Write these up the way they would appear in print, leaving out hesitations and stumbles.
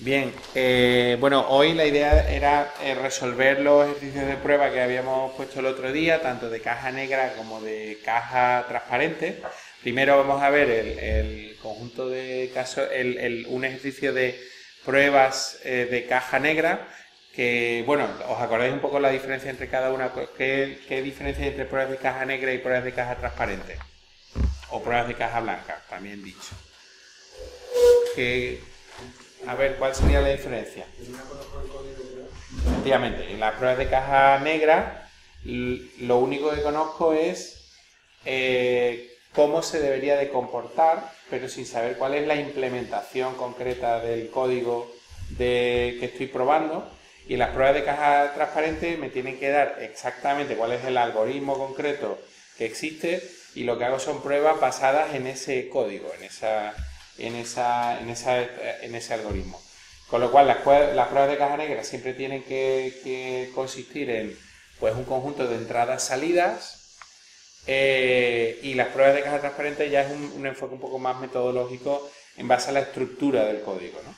Bien, bueno, hoy la idea era resolver los ejercicios de prueba que habíamos puesto el otro día, tanto de caja negra como de caja transparente. Primero vamos a ver el conjunto de casos, un ejercicio de pruebas de caja negra, que, bueno, ¿os acordáis un poco la diferencia entre cada una? ¿Qué diferencia hay entre pruebas de caja negra y pruebas de caja transparente? O pruebas de caja blanca, también dicho. Que, a ver, ¿cuál sería la diferencia? Efectivamente, en las pruebas de caja negra lo único que conozco es cómo se debería de comportar, pero sin saber cuál es la implementación concreta del código que estoy probando. Y en las pruebas de caja transparente me tienen que dar exactamente cuál es el algoritmo concreto que existe, y lo que hago son pruebas basadas en ese código, en ese algoritmo. Con lo cual, las pruebas de caja negra siempre tienen que consistir en, pues, un conjunto de entradas-salidas, y las pruebas de caja transparente ya es un enfoque un poco más metodológico en base a la estructura del código, ¿no?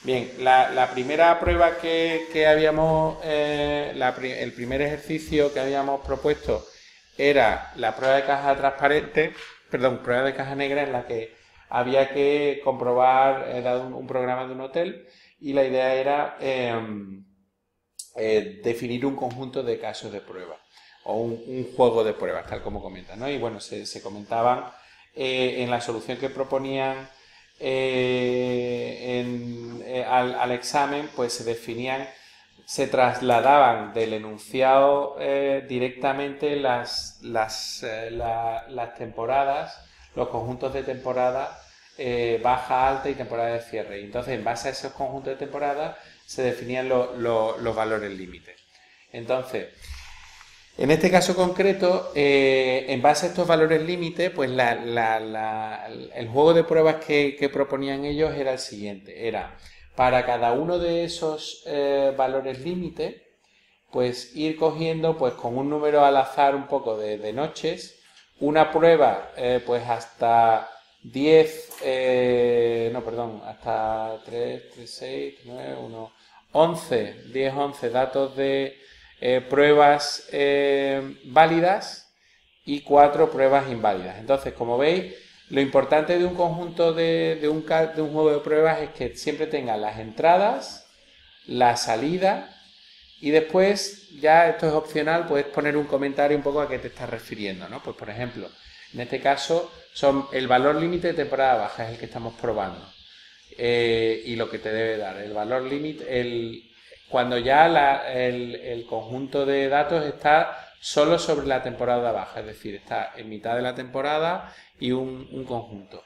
Bien, la primera prueba que habíamos, el primer ejercicio que habíamos propuesto era la prueba de caja transparente, perdón, prueba de caja negra, en la que había que comprobar, era un programa de un hotel, y la idea era definir un conjunto de casos de prueba o un juego de pruebas, tal como comentan, ¿no? Y bueno, se comentaban en la solución que proponían al examen, pues se definían, se trasladaban del enunciado directamente las temporadas, los conjuntos de temporada baja, alta y temporada de cierre. Y entonces, en base a esos conjuntos de temporada, se definían los valores límites. Entonces, en este caso concreto, en base a estos valores límites, pues el juego de pruebas que proponían ellos era el siguiente. Era, para cada uno de esos valores límites, pues ir cogiendo, pues, con un número al azar un poco de noches, una prueba, pues hasta 10, no, perdón, hasta 3, 3, 6, 9, 1, 11, 10, 11 datos de pruebas válidas y 4 pruebas inválidas. Entonces, como veis, lo importante de un conjunto de un juego de pruebas es que siempre tenga las entradas, la salida, y después, ya esto es opcional, puedes poner un comentario un poco a qué te estás refiriendo, ¿no? Pues, por ejemplo, en este caso, el valor límite de temporada baja, es el que estamos probando. Y lo que te debe dar. El valor límite, cuando ya el conjunto de datos está solo sobre la temporada baja, es decir, está en mitad de la temporada y un conjunto.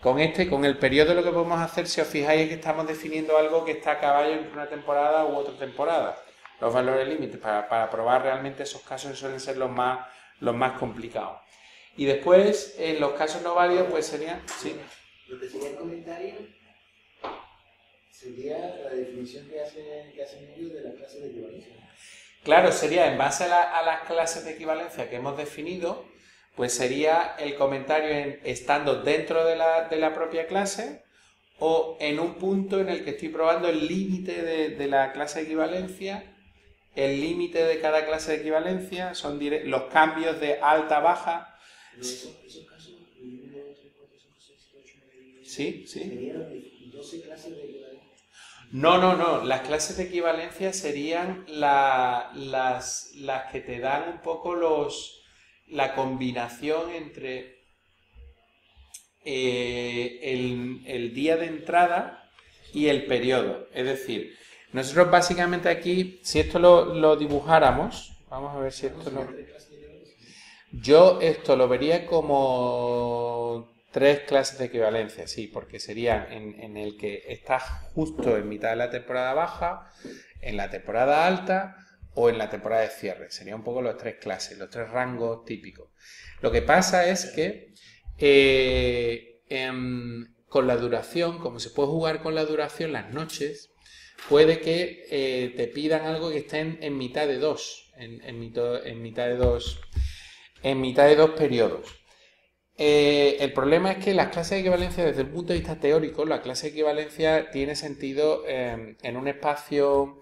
Con el periodo, lo que podemos hacer, si os fijáis, es que estamos definiendo algo que está a caballo entre una temporada u otra temporada. Los valores límites, para probar realmente esos casos que suelen ser los más complicados. Y después, en los casos no válidos, pues serían... ¿sí? Lo que sería el comentario sería la definición que hacen ellos de las clases de equivalencia. Claro, sería en base a las clases de equivalencia que hemos definido, pues sería el comentario estando dentro de la propia clase, o en un punto en el que estoy probando el límite de la clase de equivalencia. El límite de cada clase de equivalencia son los cambios de alta a baja. Esos casos, 1, 2, 3, 4, 5, 6, 7, 8, 9, 10, Sí, sí. serían 12 clases de equivalencia. No. Las clases de equivalencia serían las que te dan un poco la combinación entre el día de entrada y el periodo. Es decir, nosotros básicamente aquí, si esto lo dibujáramos, vamos a ver si esto lo... Yo esto lo vería como 3 clases de equivalencia, sí, porque serían en el que estás justo en mitad de la temporada baja, en la temporada alta o en la temporada de cierre. Serían un poco las 3 clases, los 3 rangos típicos. Lo que pasa es que con la duración, como se puede jugar con la duración las noches, puede que te pidan algo que esté en mitad de dos, en mitad de dos periodos. El problema es que las clases de equivalencia, desde el punto de vista teórico, la clase de equivalencia tiene sentido en un espacio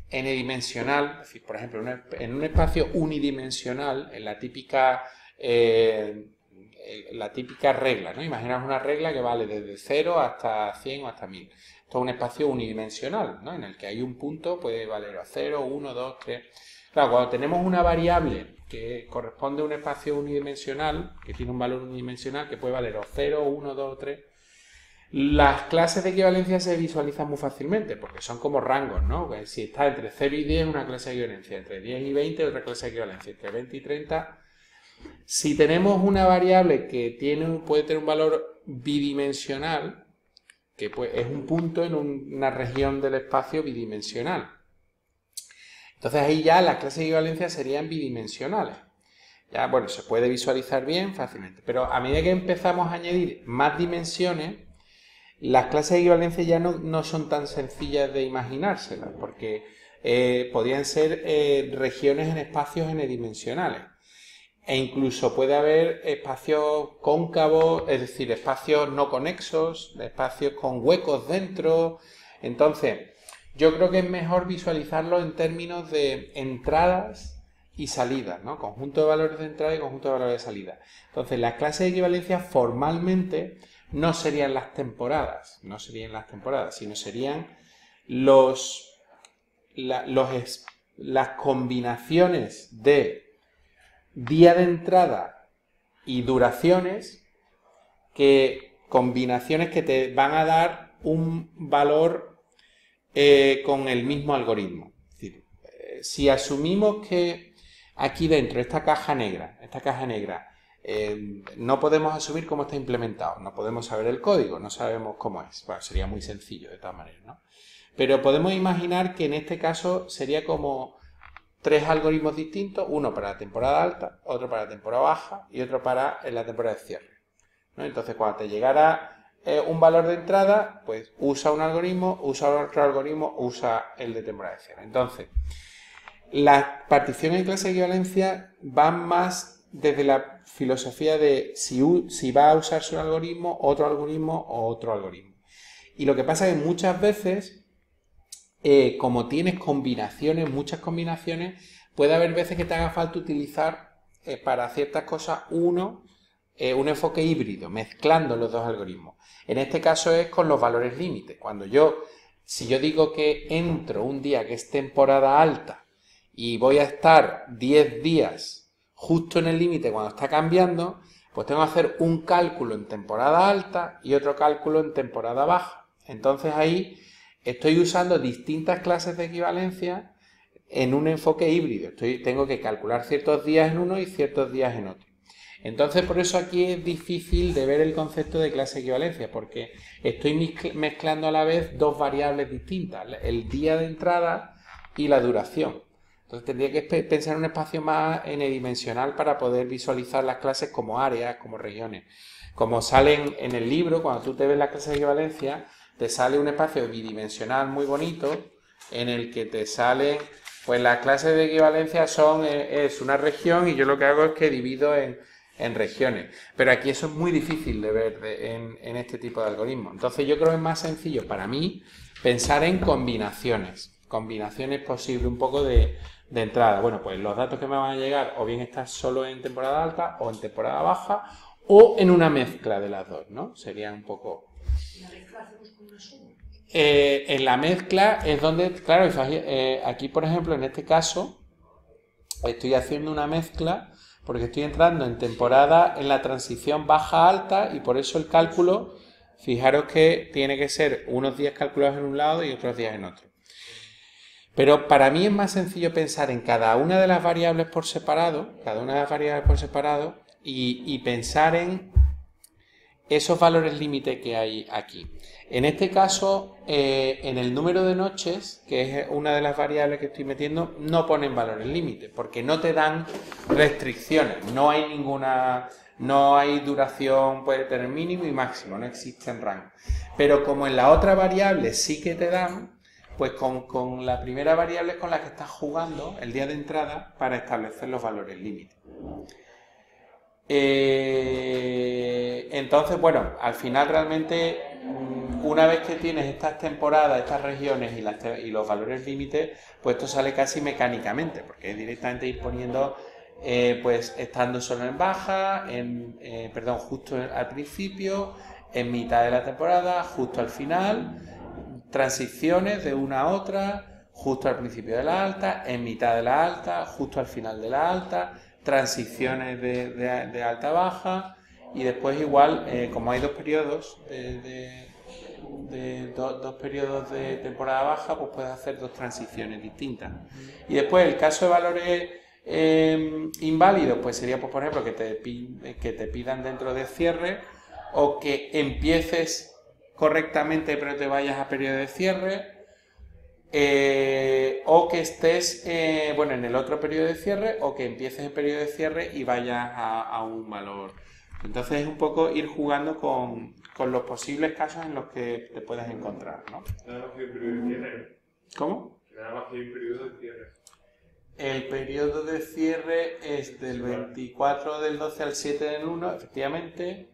n-dimensional, es decir, por ejemplo, en un espacio unidimensional, en la típica regla, ¿no? Imaginaos una regla que vale desde 0 hasta 100 o hasta 1000. Esto es un espacio unidimensional, ¿no? En el que hay un punto, puede valer a 0, 1, 2, 3... Claro, cuando tenemos una variable que corresponde a un espacio unidimensional, que tiene un valor unidimensional, que puede valer o 0, 1, 2 o 3, las clases de equivalencia se visualizan muy fácilmente, porque son como rangos, ¿no? Pues si está entre 0 y 10 una clase de equivalencia, entre 10 y 20 otra clase de equivalencia, entre 20 y 30... Si tenemos una variable que puede tener un valor bidimensional, que es un punto en una región del espacio bidimensional, entonces ahí ya las clases de equivalencia serían bidimensionales. Ya, bueno, se puede visualizar bien fácilmente, pero a medida que empezamos a añadir más dimensiones, las clases de equivalencia ya no son tan sencillas de imaginárselas, porque podrían ser regiones en espacios n-dimensionales. E incluso puede haber espacios cóncavos, es decir, espacios no conexos, espacios con huecos dentro. Entonces, yo creo que es mejor visualizarlo en términos de entradas y salidas, ¿no? Conjunto de valores de entrada y conjunto de valores de salida. Entonces, las clases de equivalencia formalmente no serían las temporadas, sino serían las combinaciones de día de entrada y duraciones, combinaciones que te van a dar un valor con el mismo algoritmo. Es decir, si asumimos que aquí dentro, esta caja negra, no podemos asumir cómo está implementado, no podemos saber el código, no sabemos cómo es. Bueno, sería muy sencillo de todas maneras, ¿no? Pero podemos imaginar que en este caso sería como 3 algoritmos distintos, uno para la temporada alta, otro para la temporada baja y otro para la temporada de cierre, ¿no? Entonces, cuando te llegara un valor de entrada, pues usa un algoritmo, usa otro algoritmo, usa el de temporada de cierre. Entonces, las particiones de clase de equivalencia van más desde la filosofía de si va a usarse un algoritmo, otro algoritmo o otro algoritmo. Y lo que pasa es que muchas veces, como tienes muchas combinaciones, puede haber veces que te haga falta utilizar para ciertas cosas un enfoque híbrido, mezclando los dos algoritmos. En este caso es con los valores límites. Si yo digo que entro un día que es temporada alta y voy a estar 10 días justo en el límite cuando está cambiando, pues tengo que hacer un cálculo en temporada alta y otro cálculo en temporada baja. Entonces ahí estoy usando distintas clases de equivalencia en un enfoque híbrido. Tengo que calcular ciertos días en uno y ciertos días en otro. Entonces, por eso aquí es difícil de ver el concepto de clase de equivalencia, porque estoy mezclando a la vez dos variables distintas, el día de entrada y la duración. Entonces tendría que pensar en un espacio más n-dimensional para poder visualizar las clases como áreas, como regiones. Como salen en el libro, cuando tú te ves la clase de equivalencia, te sale un espacio bidimensional muy bonito en el que te salen, pues las clases de equivalencia es una región y yo lo que hago es que divido en regiones. Pero aquí eso es muy difícil de ver en este tipo de algoritmos. Entonces yo creo que es más sencillo para mí pensar en combinaciones posibles un poco de entrada. Bueno, pues los datos que me van a llegar o bien están solo en temporada alta o en temporada baja o en una mezcla de las dos, ¿no? Sería un poco... ¿La mezcla hacemos con una suma? En la mezcla es donde, claro, aquí por ejemplo en este caso estoy haciendo una mezcla porque estoy entrando en la transición baja-alta y por eso el cálculo, fijaros que tiene que ser unos días calculados en un lado y otros días en otro. Pero para mí es más sencillo pensar en cada una de las variables por separado, y pensar en esos valores límite que hay aquí. En este caso, en el número de noches, que es una de las variables que estoy metiendo, no ponen valores límite, porque no te dan restricciones, no hay duración, puede tener mínimo y máximo, no existen rangos. Pero como en la otra variable sí que te dan, pues con la primera variable con la que estás jugando el día de entrada para establecer los valores límite. Entonces, bueno, al final realmente, una vez que tienes estas temporadas, estas regiones y los valores límites, pues esto sale casi mecánicamente, porque es directamente ir poniendo, pues estando solo en baja, perdón, justo al principio, en mitad de la temporada, justo al final, transiciones de una a otra, justo al principio de la alta, en mitad de la alta, justo al final de la alta, transiciones de alta a baja, y después igual, como hay dos periodos dos periodos de temporada baja, pues puedes hacer dos transiciones distintas. Y después el caso de valores inválidos, pues sería, pues, por ejemplo, que te pidan dentro de cierre, o que empieces correctamente pero te vayas a periodo de cierre, o que estés bueno, en el otro periodo de cierre, o que empieces en periodo de cierre y vayas a un valor. Entonces es un poco ir jugando con los posibles casos en los que te puedas encontrar, ¿no? Nada más que un periodo de cierre. ¿Cómo? Nada más que un periodo de cierre. El periodo de cierre es del 24 del 12 al 7 del 1, efectivamente.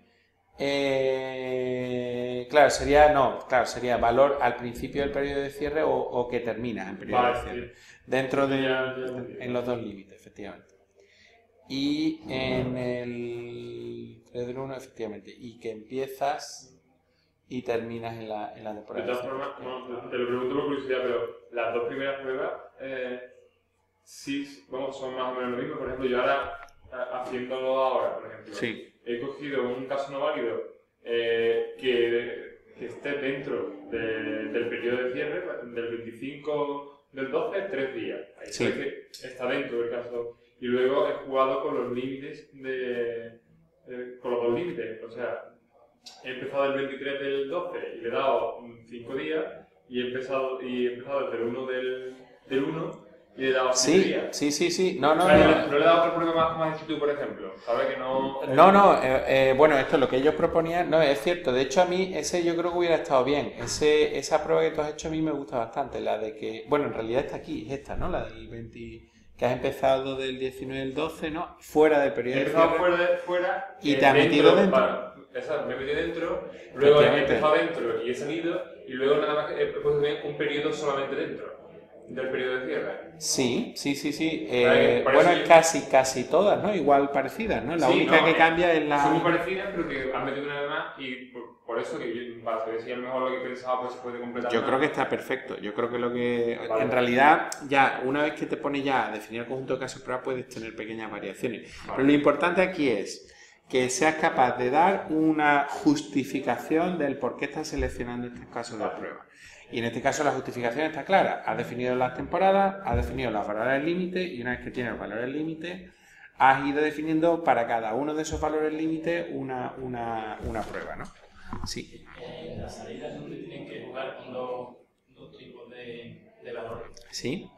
Claro, sería valor al principio del periodo de cierre, o que termina en periodo de cierre. Dentro en los dos límites, efectivamente. Y en el 3 del 1, efectivamente. Y que empiezas y terminas en la temporada. De todas formas, no, te lo pregunto por curiosidad, pero las dos primeras pruebas sí, vamos, son más o menos lo mismo. Por ejemplo, yo ahora, haciéndolo ahora, por ejemplo, Sí. he cogido un caso no válido que esté dentro del periodo de cierre, del 25 del 12, 3 días. Ahí Sí. se ve que está dentro del caso. Y luego he jugado con los límites con los dos límites. O sea, he empezado el 23 del 12 y le he dado 5 días, y he empezado desde el 1 del 1 y le he dado 5 días. Sí. No No le he dado otro prueba más como has dicho tú, por ejemplo. ¿Sabes que no? Bueno, esto es lo que ellos proponían. No, es cierto. De hecho, a mí ese yo creo que hubiera estado bien. Esa prueba que tú has hecho a mí me gusta bastante. La de que, bueno, en realidad está aquí, es esta, ¿no? La del 20, que has empezado del 19 al 12, ¿no? Fuera del periodo de cierre. He empezado fuera Y te has metido dentro. Exacto, me he metido dentro, luego he empezado dentro y he salido, y luego nada más que he puesto un periodo solamente dentro del periodo de cierre. Sí. Bueno, Casi todas, ¿no? Igual parecidas, ¿no? La sí, única que cambia es la... Son muy parecidas, pero que han metido una vez más, y por eso que yo, para saber si a lo mejor lo que pensaba pues se puede completar. Yo creo que está perfecto. Yo creo que en realidad, ya una vez que te pones ya a definir el conjunto de casos de prueba, puedes tener pequeñas variaciones. Vale. Pero lo importante aquí es que seas capaz de dar una justificación del por qué estás seleccionando estos casos de prueba. Y en este caso la justificación está clara. Has definido las temporadas, has definido los valores límite, y una vez que tienes los valores límite, has ido definiendo para cada uno de esos valores límite una prueba, ¿no? Sí. Las salidas donde tienen que jugar con dos tipos de valores. Sí,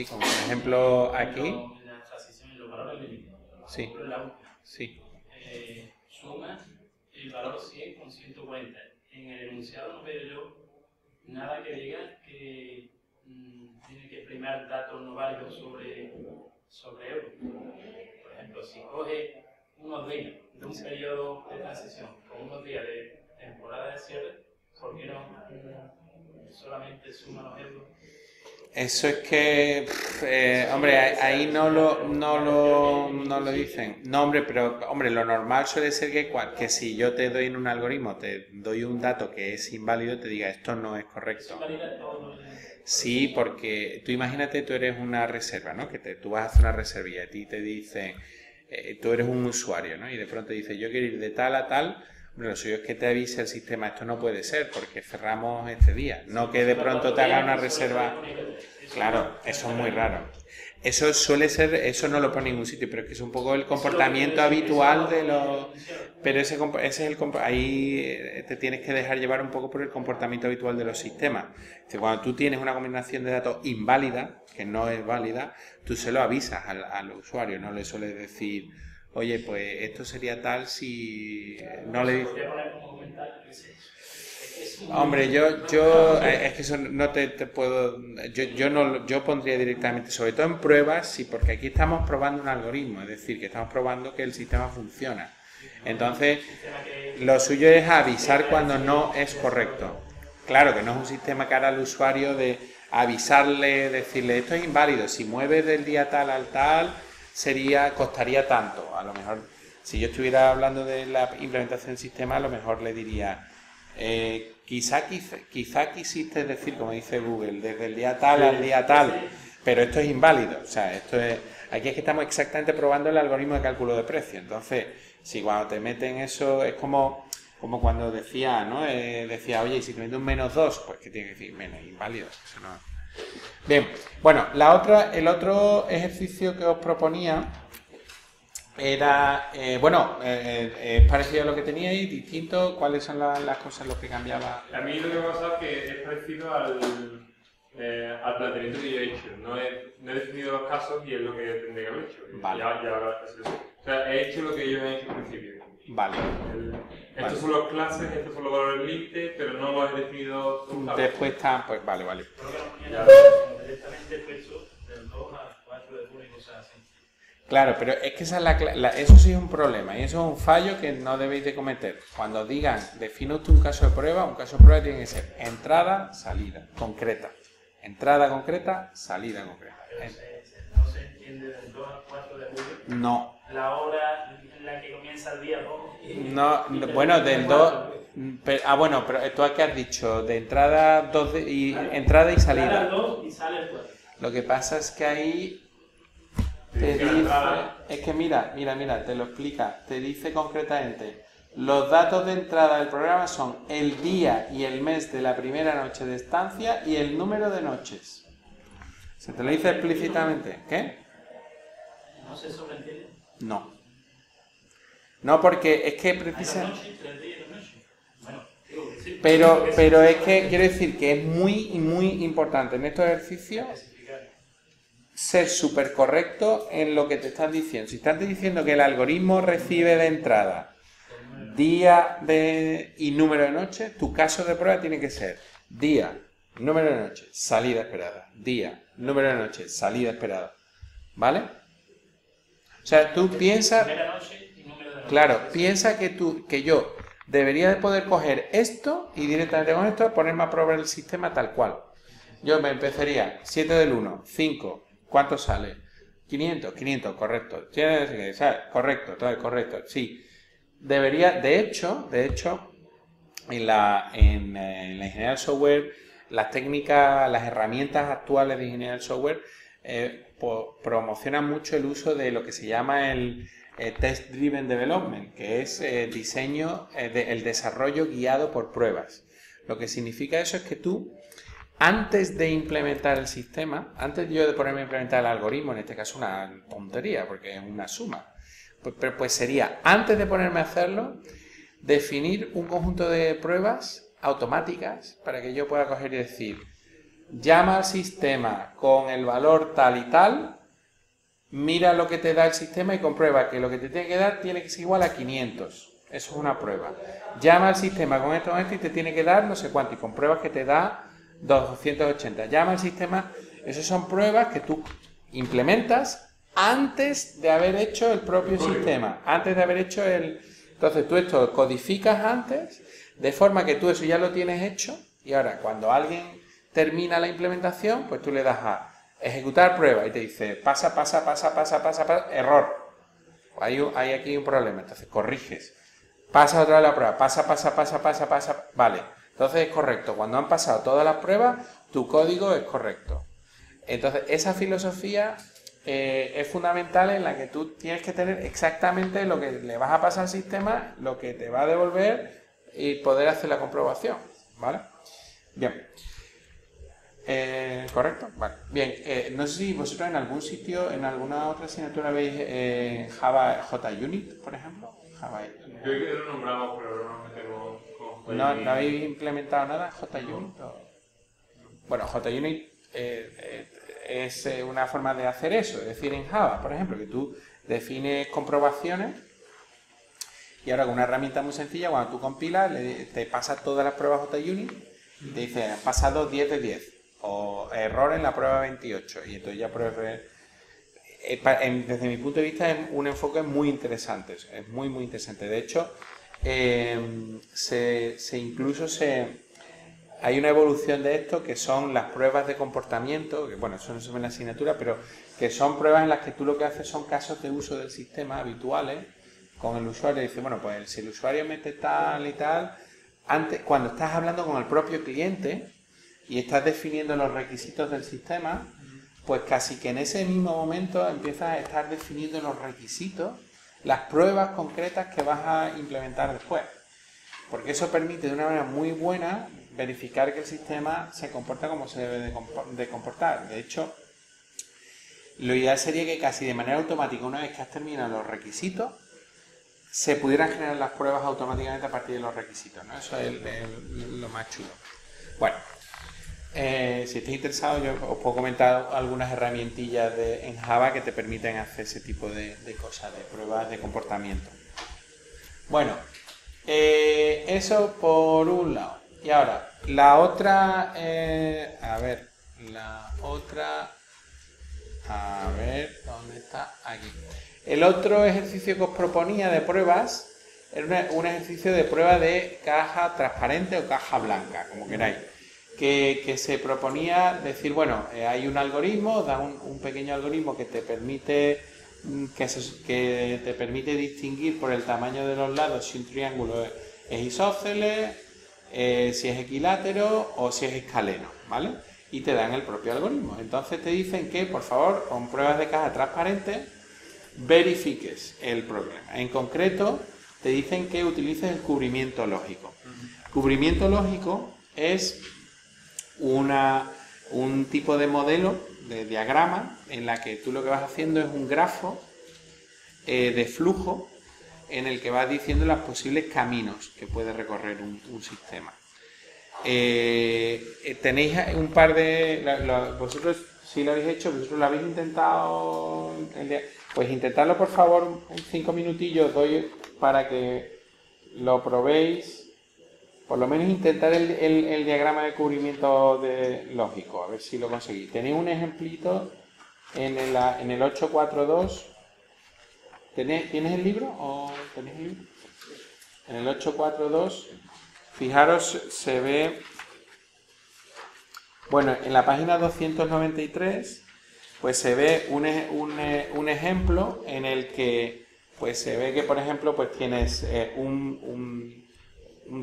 como por ejemplo aquí. En la transición, en los valores límite. Sí. Sí. Suma el valor 100 con 140. En el enunciado no veo yo nada que diga que tiene que primar datos no válidos sobre euros. Por ejemplo, si coge unos días de un periodo de transición con unos días de temporada de cierre, ¿por qué no solamente suma los euros? Eso es que, hombre, ahí no lo dicen. No, hombre, pero hombre, lo normal suele ser que si yo te doy en un algoritmo, te doy un dato que es inválido, te diga esto no es correcto. Sí, porque tú imagínate, tú eres una reserva, ¿no? Que tú vas a hacer una reservilla, a ti te dicen, tú eres un usuario, ¿no? Y de pronto dices, yo quiero ir de tal a tal. Lo suyo es que te avise el sistema, esto no puede ser porque cerramos este día, no que de pronto te haga una reserva. Claro, eso es muy raro. Eso suele ser, eso no lo pone en ningún sitio, pero es que es un poco el comportamiento habitual de los... Pero ese es ahí te tienes que dejar llevar un poco por el comportamiento habitual de los sistemas. Cuando tú tienes una combinación de datos inválida, que no es válida, tú se lo avisas al usuario, no le sueles decir... Oye, pues esto sería tal si no le dices... Voy a poner como comentario que es Hombre, es que eso no te puedo, yo pondría directamente, sobre todo en pruebas, sí, porque aquí estamos probando un algoritmo, es decir, que estamos probando que el sistema funciona. Entonces, lo suyo es avisar cuando no es correcto. Claro que no es un sistema que hará al usuario de avisarle, decirle esto es inválido, si mueves del día tal al tal, costaría tanto. A lo mejor, si yo estuviera hablando de la implementación del sistema, a lo mejor le diría, quizá quisiste decir, como dice Google, desde el día tal al día tal, pero esto es inválido. O sea, aquí es que estamos exactamente probando el algoritmo de cálculo de precio. Entonces, si cuando te meten eso, es como cuando decía, ¿no? Decía, oye, y si te mete un -2, pues que tiene que decir menos, inválido. Eso no. Bien, bueno, el otro ejercicio que os proponía era, es parecido a lo que teníais, distinto. ¿Cuáles son las cosas lo que cambiaba? A mí lo que me ha pasado es que es parecido al planteamiento que yo he hecho. No he definido los casos y es lo que tendría que haber hecho. Vale. O sea, he hecho lo que yo he hecho al principio. Vale. Estos son los clases, estos son los valores límite, pero no los he definido. Después están, pues vale. Directamente peso del 2 al 4 de junio y cosas así. Claro, pero es que eso sí es un problema y eso es un fallo que no debéis de cometer. Cuando digan, define usted un caso de prueba tiene que ser entrada, salida, concreta. Entrada concreta, salida concreta. No se entiende del 2 al 4 de julio. No. La hora en la que comienza el día 2. No, bueno, del 2... bueno, pero tú aquí has dicho de entrada, entrada y salida. Entrada el 2 y sale el 4. Lo que pasa es que ahí te dice, es que mira, te lo explica, te dice concretamente, los datos de entrada del programa son el día y el mes de la primera noche de estancia y el número de noches. ¿Se te lo dice explícitamente? ¿Qué? ¿No se sobreentiende? No. No, porque es que precisamente... Pero es que quiero decir que es muy importante en estos ejercicios ser súper correcto en lo que te están diciendo. Si estás diciendo que el algoritmo recibe de entrada día y número de noche, tu caso de prueba tiene que ser día, número de noche, salida esperada. Día, número de noche, salida esperada. ¿Vale? O sea, tú piensas... Claro, piensa que yo debería de poder coger esto y directamente con esto ponerme a probar el sistema tal cual. Yo me empezaría 7 del 1, 5, ¿cuánto sale? 500, correcto. Correcto, correcto, sí. Debería, de hecho, en la ingeniería del software, las técnicas, las herramientas actuales de ingeniería del software promocionan mucho el uso de lo que se llama el Test Driven Development, que es el desarrollo guiado por pruebas. Lo que significa eso es que tú, antes de implementar el sistema, antes yo de ponerme a implementar el algoritmo, en este caso una tontería, porque es una suma, pues sería, antes de ponerme a hacerlo, definir un conjunto de pruebas automáticas para que yo pueda coger y decir, llama al sistema con el valor tal y tal, mira lo que te da el sistema y comprueba que lo que te tiene que dar tiene que ser igual a 500. Eso es una prueba. Llama al sistema con esto y te tiene que dar no sé cuánto y compruebas que te da 280. Llama al sistema. Esas son pruebas que tú implementas antes de haber hecho el propio sistema. Antes de haber hecho el... Entonces tú esto codificas antes de forma que tú eso ya lo tienes hecho y ahora cuando alguien termina la implementación pues tú le das a ejecutar prueba y te dice pasa, error. Hay aquí un problema, entonces corriges. Pasa otra vez la prueba, pasa. Vale, entonces es correcto. Cuando han pasado todas las pruebas, tu código es correcto. Entonces esa filosofía es fundamental en la que tú tienes que tener exactamente lo que le vas a pasar al sistema, lo que te va a devolver y poder hacer la comprobación. ¿Vale? Bien. ¿Correcto? Vale. Bien, no sé si vosotros en algún sitio, en alguna otra asignatura veis Java JUnit, por ejemplo. Yo creo que lo nombramos, pero no nos metemos con JUnit. ¿No habéis implementado nada en JUnit? Bueno, JUnit es una forma de hacer eso, es decir, en Java, por ejemplo, que tú defines comprobaciones Y ahora con una herramienta muy sencilla, cuando tú compilas, te pasa todas las pruebas JUnit y te dice, han pasado 10 de 10 o error en la prueba 28 y entonces ya pruebas. Desde mi punto de vista es un enfoque muy interesante, es muy muy interesante. De hecho, hay una evolución de esto que son las pruebas de comportamiento, que bueno, eso no se ve en la asignatura, pero que son pruebas en las que tú lo que haces son casos de uso del sistema habituales con el usuario. Y dices, bueno, pues si el usuario mete tal y tal, antes, cuando estás hablando con el propio cliente y estás definiendo los requisitos del sistema, pues casi que en ese mismo momento empiezas a estar definiendo los requisitos, las pruebas concretas que vas a implementar después. Porque eso permite de una manera muy buena verificar que el sistema se comporta como se debe de comportar. De hecho, lo ideal sería que casi de manera automática, una vez que has terminado los requisitos, se pudieran generar las pruebas automáticamente a partir de los requisitos, ¿no? Eso es lo más chulo. Bueno, si estáis interesados, yo os puedo comentar algunas herramientillas en Java que te permiten hacer ese tipo de cosas, de pruebas de comportamiento. Bueno, eso por un lado. Y ahora, la otra, ¿dónde está? Aquí. El otro ejercicio que os proponía de pruebas era un ejercicio de prueba de caja transparente o caja blanca, como queráis. Que se proponía decir, bueno, hay un algoritmo, da un pequeño algoritmo que te permite distinguir por el tamaño de los lados si un triángulo es isósceles, si es equilátero o si es escaleno, ¿vale? Y te dan el propio algoritmo. Entonces te dicen que, por favor, con pruebas de caja transparente, verifiques el problema. En concreto, te dicen que utilices el cubrimiento lógico. Cubrimiento lógico es un tipo de modelo, de diagrama, en la que tú lo que vas haciendo es un grafo de flujo en el que vas diciendo los posibles caminos que puede recorrer un sistema. Tenéis un par de... vosotros, si lo habéis hecho, vosotros lo habéis intentado... Pues intentadlo, por favor, 5 minutillos doy para que lo probéis. Por lo menos intentar el diagrama de cubrimiento lógico, a ver si lo conseguís. Tenéis un ejemplito en el 842. ¿Tienes el libro? ¿Tenéis el libro? En el 842, fijaros, se ve... Bueno, en la página 293, pues se ve un ejemplo en el que pues se ve que, por ejemplo, pues tienes un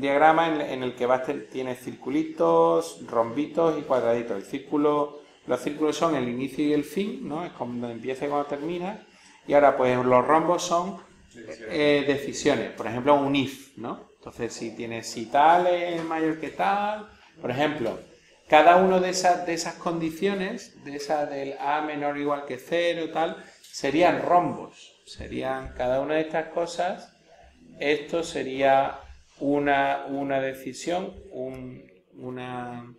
diagrama en el que tienes circulitos, rombitos y cuadraditos. Los círculos son el inicio y el fin, ¿no? Es cuando empieza y cuando termina. Y ahora, pues los rombos son decisiones. Por ejemplo, un if, ¿no? Entonces, si tal es mayor que tal, por ejemplo, cada una de esas condiciones, del a menor o igual que 0, tal, serían rombos. Serían cada una de estas cosas. Esto sería una decisión, una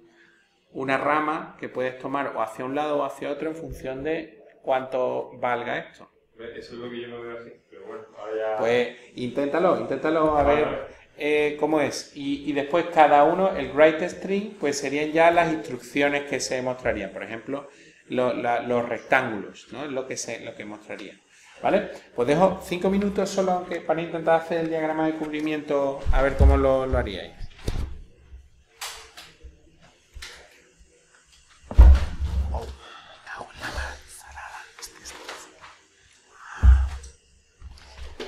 rama que puedes tomar o hacia un lado o hacia otro en función de cuánto valga esto. Eso es lo que yo no veo así, pero bueno, ahora ya... Pues inténtalo a ver cómo es. Y después cada uno, el writeString, pues serían ya las instrucciones que se mostrarían. Por ejemplo, los rectángulos, ¿no? Es lo que mostraría. ¿Vale? Pues dejo 5 minutos solo aunque para intentar hacer el diagrama de cubrimiento, a ver cómo lo haríais.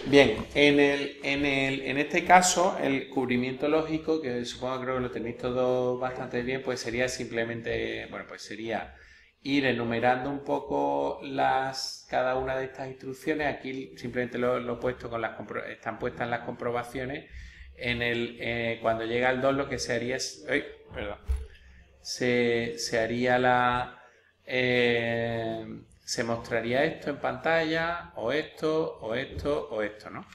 Bien, en este caso, el cubrimiento lógico, que supongo creo que lo tenéis todo bastante bien, pues sería simplemente, bueno, pues sería ir enumerando un poco cada una de estas instrucciones. Aquí simplemente lo he puesto están puestas las comprobaciones. Cuando llega el 2 lo que se haría es, se haría se mostraría esto en pantalla, o esto, ¿no?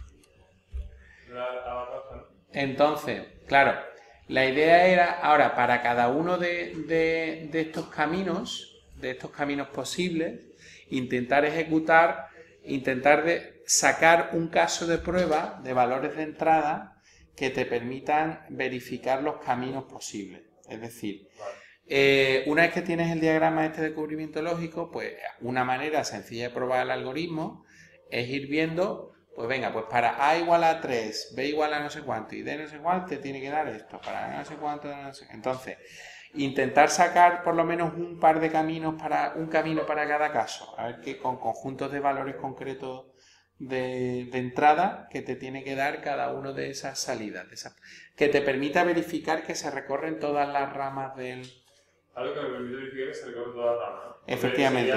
Entonces, claro, la idea era, ahora, para cada uno de estos caminos posibles, intentar sacar un caso de prueba de valores de entrada que te permitan verificar los caminos posibles. Es decir, una vez que tienes el diagrama este de cubrimiento lógico, pues una manera sencilla de probar el algoritmo es ir viendo, pues venga, pues para A igual a 3, B igual a no sé cuánto y D no sé cuánto, te tiene que dar esto, para no sé cuánto, no sé. Entonces, intentar sacar por lo menos un par de caminos un camino para cada caso, a ver que con conjuntos de valores concretos de entrada que te tiene que dar cada uno de esas salidas, que te permita verificar que se recorren todas las ramas del... Algo que me permite verificar que se recorren todas las ramas, ¿no? Efectivamente.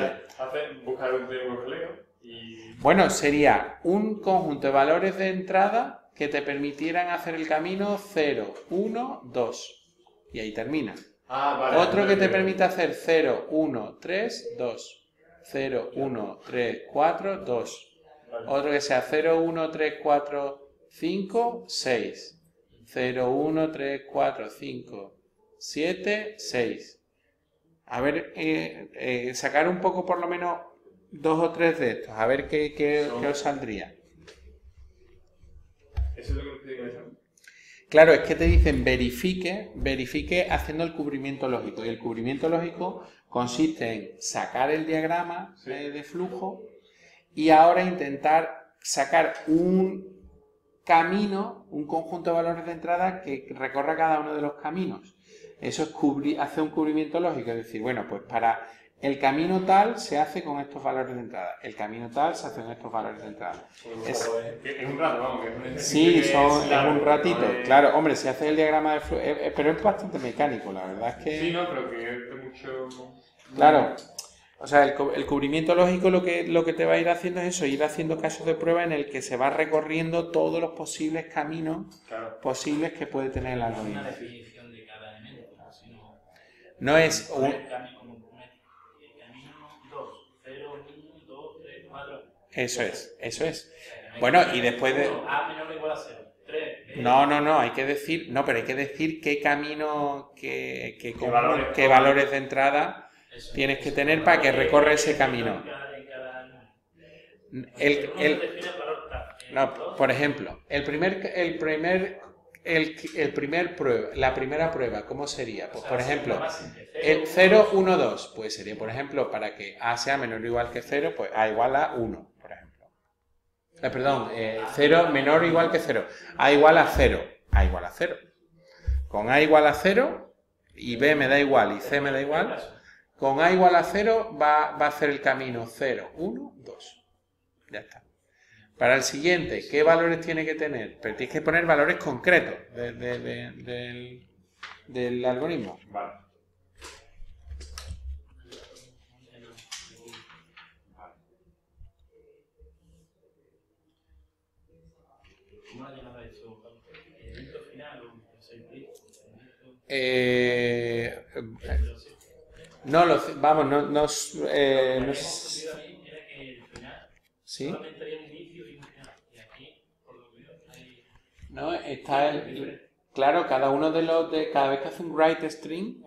Buscar un triángulo y... Bueno, sería un conjunto de valores de entrada que te permitieran hacer el camino 0, 1, 2. Y ahí termina. Vale. Otro que te permite hacer 0, 1, 3, 2. 0, 1, 3, 4, 2. Vale. Otro que sea 0, 1, 3, 4, 5, 6. 0, 1, 3, 4, 5, 7, 6. A ver, sacar un poco por lo menos 2 o 3 de estos, a ver qué os saldría. ¿Eso es lo que nos piden en eso? Claro, es que te dicen verifique haciendo el cubrimiento lógico. Y el cubrimiento lógico consiste en sacar el diagrama de flujo y ahora intentar sacar un camino, un conjunto de valores de entrada que recorra cada uno de los caminos. Eso es hacer un cubrimiento lógico, es decir, bueno, pues para el camino tal se hace con estos valores de entrada, el camino tal se hace con estos valores de entrada. Es un rato, vamos, que es un ejercicio. Sí, es un ratito. Claro, hombre, si haces el diagrama de flujo, pero es bastante mecánico, la verdad es que... Sí, no, pero que es de mucho... Claro, o sea, el cubrimiento lógico lo que te va a ir haciendo es eso, ir haciendo casos de prueba en el que se va recorriendo todos los posibles caminos posibles que puede tener el algoritmo. Una definición de cada elemento, sino... No es un... El camino 2, 0, 1, 2, 3, 4... Eso es. Bueno, y después de... A menor o igual a 0. 3, No, hay que decir... No, pero hay que decir qué camino, qué valores de entrada... tienes que tener para que recorre ese camino. Por ejemplo, la primera prueba, ¿cómo sería? Pues, por ejemplo, el 0, 1, 2, pues sería, por ejemplo, para que A sea menor o igual que 0, pues A igual a 1, por ejemplo. 0 menor o igual que 0. A igual a 0. A igual a 0. Con A igual a 0 y B me da igual y C me da igual. Con A igual a 0 va a hacer el camino 0, 1, 2. Ya está. Para el siguiente, ¿qué valores tiene que tener? Pero tienes que poner valores concretos del algoritmo. Vale. ¿Cómo ha llamado eso? ¿Elemento final o simple? No, vamos, no ¿sí? No, está claro, cada uno cada vez que hace un write string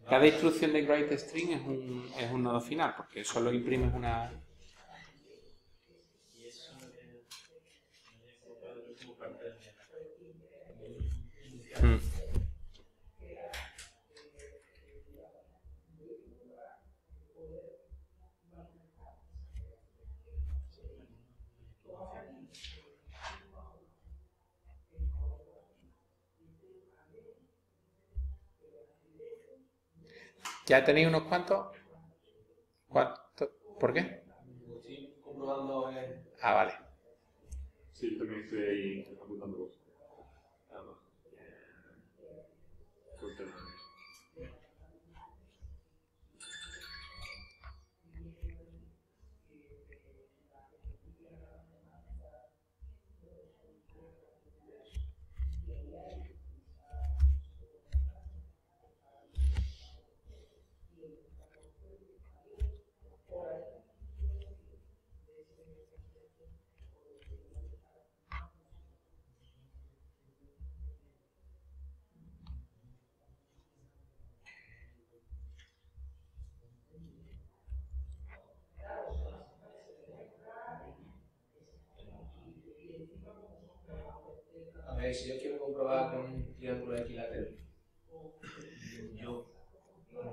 cada instrucción de write string es un nodo final, porque solo imprimes una... ¿Ya tenéis unos cuantos? ¿Por qué? Estoy comprobando... Vale. Sí, yo también estoy ahí apuntando cosas.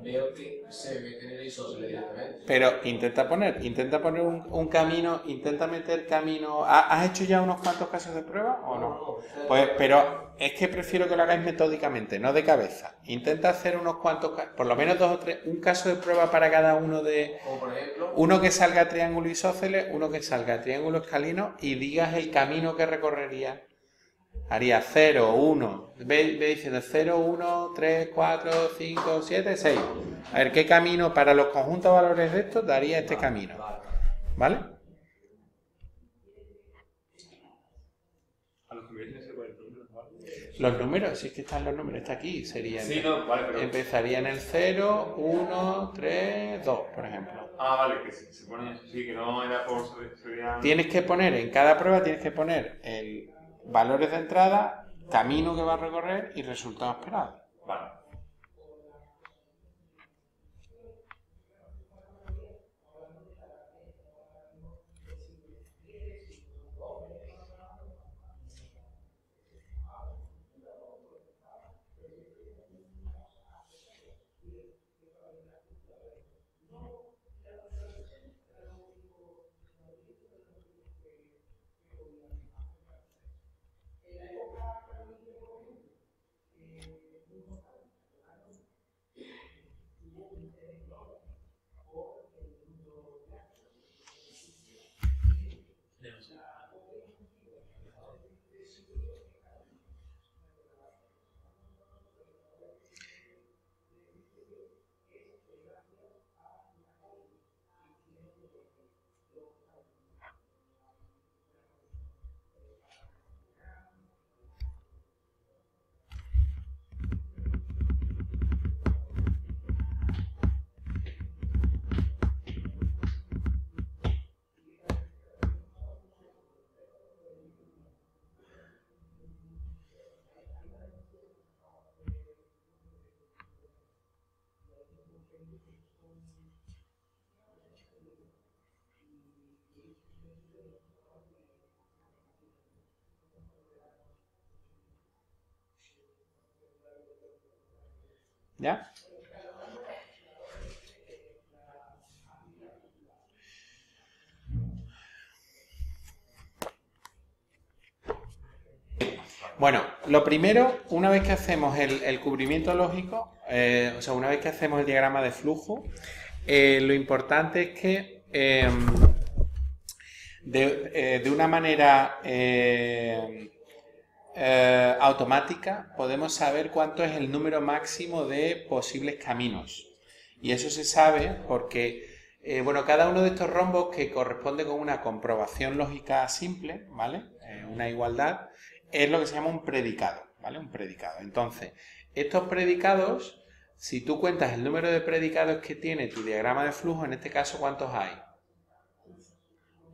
veo que se mete en el isósceles directamente. Pero intenta poner un camino, intenta meter camino. ¿Has hecho ya unos cuantos casos de prueba o no? Pues, pero es que prefiero que lo hagáis metódicamente, no de cabeza. Intenta hacer unos cuantos, por lo menos 2 o 3, un caso de prueba para cada uno de... Como por ejemplo... Uno que salga triángulo isósceles, uno que salga triángulo escalino y digas el camino que recorrería. Haría 0, 1, ve diciendo 0, 1, 3, 4, 5, 7, 6. A ver qué camino para los conjuntos de valores de estos daría este camino. ¿Vale? A los que me dicen se pueden números, ¿vale? Los números, si es que están los números, está aquí. Sería Sí, no, vale, pero... Empezaría en el 0, 1, 3, 2, por ejemplo. Ah, vale, que se pone eso, sí, que no era por... Sería... Tienes que poner, en cada prueba tienes que poner el valores de entrada, camino que va a recorrer y resultado esperado. Vale. ¿Ya? Bueno, lo primero, una vez que hacemos el cubrimiento lógico, o sea, una vez que hacemos el diagrama de flujo, lo importante es que de una manera automática podemos saber cuánto es el número máximo de posibles caminos. Y eso se sabe porque, bueno, cada uno de estos rombos que corresponde con una comprobación lógica simple, ¿vale? Una igualdad, es lo que se llama un predicado, ¿vale? Un predicado. Entonces, estos predicados, si tú cuentas el número de predicados que tiene tu diagrama de flujo, en este caso, ¿cuántos hay?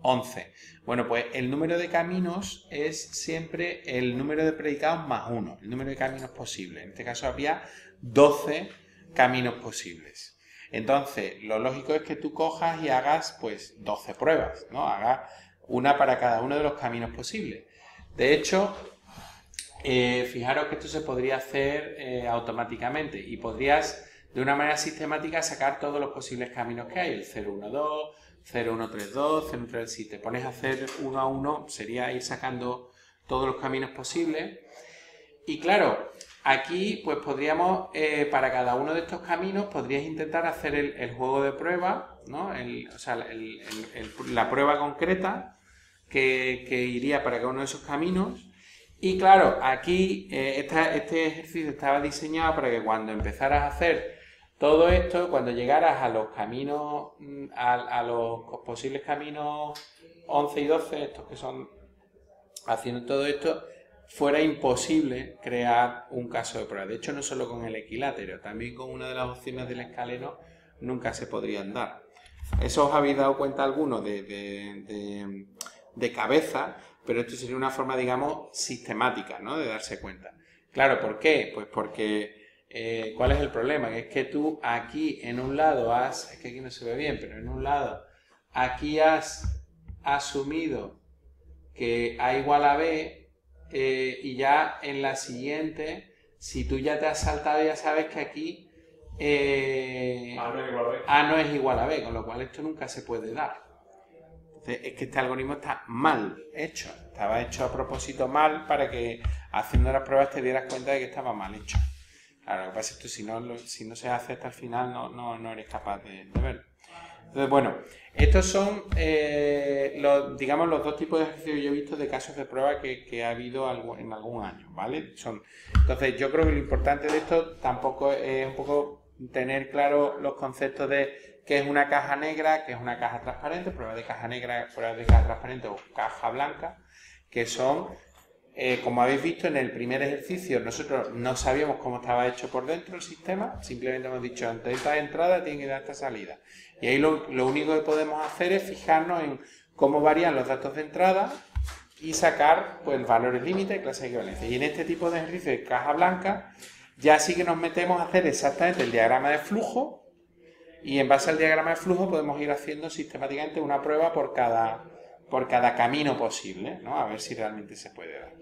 11. Bueno, pues el número de caminos es siempre el número de predicados más 1, el número de caminos posibles. En este caso habría 12 caminos posibles. Entonces, lo lógico es que tú cojas y hagas, pues, 12 pruebas, ¿no? Hagas una para cada uno de los caminos posibles. De hecho, fijaros que esto se podría hacer automáticamente y podrías, de una manera sistemática, sacar todos los posibles caminos que hay, el 012, 0132, 0132. Si te pones a hacer uno a uno, sería ir sacando todos los caminos posibles. Y claro, aquí pues podríamos, para cada uno de estos caminos, podrías intentar hacer el juego de prueba, ¿no? O sea, la prueba concreta que iría para cada uno de esos caminos. Y claro, aquí este ejercicio estaba diseñado para que cuando empezaras a hacer todo esto, cuando llegaras a los caminos, a los posibles caminos 11 y 12, estos que son haciendo todo esto, fuera imposible crear un caso de prueba. De hecho, no solo con el equilátero, también con una de las opciones del escaleno nunca se podrían dar. Eso os habéis dado cuenta algunos de cabeza, pero esto sería una forma, digamos, sistemática, ¿no? De darse cuenta. Claro, ¿por qué? Pues porque... ¿cuál es el problema? Que es que tú aquí en un lado es que aquí no se ve bien, pero en un lado aquí has asumido que A igual a B y ya en la siguiente, si tú ya te has saltado, ya sabes que aquí A no es igual a B. A no es igual a B, con lo cual esto nunca se puede dar. Entonces, es que este algoritmo está mal hecho. Estaba hecho a propósito mal para que haciendo las pruebas te dieras cuenta de que estaba mal hecho. Claro, lo que pasa es que si no se hace hasta el final no eres capaz de verlo. Entonces, bueno, estos son digamos, los dos tipos de ejercicios que yo he visto de casos de prueba que ha habido en algún año, ¿vale? Entonces, yo creo que lo importante de esto tampoco es un poco tener claro los conceptos de qué es una caja negra, qué es una caja transparente, prueba de caja negra, prueba de caja transparente o caja blanca, que son, como habéis visto en el primer ejercicio, nosotros no sabíamos cómo estaba hecho por dentro el sistema, simplemente hemos dicho, ante esta entrada tiene que dar esta salida. Y ahí lo único que podemos hacer es fijarnos en cómo varían los datos de entrada y sacar pues valores límite, clase de equivalencia. Y en este tipo de ejercicio de caja blanca, ya sí que nos metemos a hacer exactamente el diagrama de flujo y en base al diagrama de flujo podemos ir haciendo sistemáticamente una prueba por cada camino posible, ¿no? A ver si realmente se puede dar.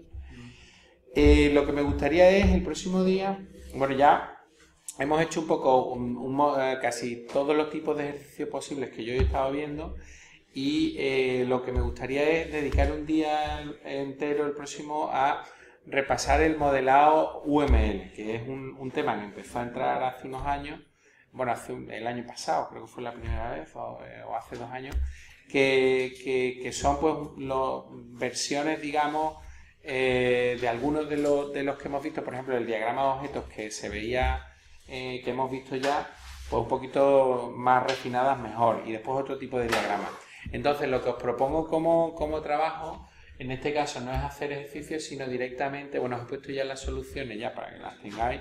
Lo que me gustaría es el próximo día, bueno, ya hemos hecho un poco casi todos los tipos de ejercicios posibles que yo he estado viendo y lo que me gustaría es dedicar un día entero el próximo a repasar el modelado UML, que es un tema que empezó a entrar hace unos años, bueno, el año pasado, creo que fue la primera vez, o hace 2 años, que son pues versiones, digamos, de algunos de los que hemos visto, por ejemplo, el diagrama de objetos que se veía, que hemos visto ya, pues un poquito más refinadas mejor, y después otro tipo de diagrama. Entonces, lo que os propongo como trabajo, en este caso no es hacer ejercicios, sino directamente, bueno, os he puesto ya las soluciones ya para que las tengáis,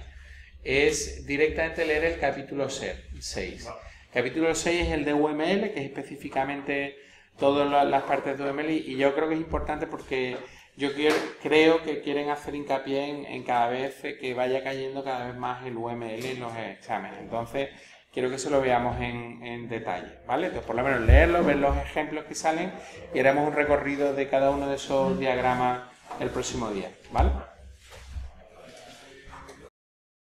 es directamente leer el capítulo 6. El capítulo 6 es el de UML, que es específicamente todas las partes de UML, y yo creo que es importante porque yo creo que quieren hacer hincapié en cada vez que vaya cayendo cada vez más el UML en los exámenes. Entonces, quiero que se lo veamos en detalle, ¿vale? Entonces, por lo menos leerlo, ver los ejemplos que salen y haremos un recorrido de cada uno de esos diagramas el próximo día, ¿vale?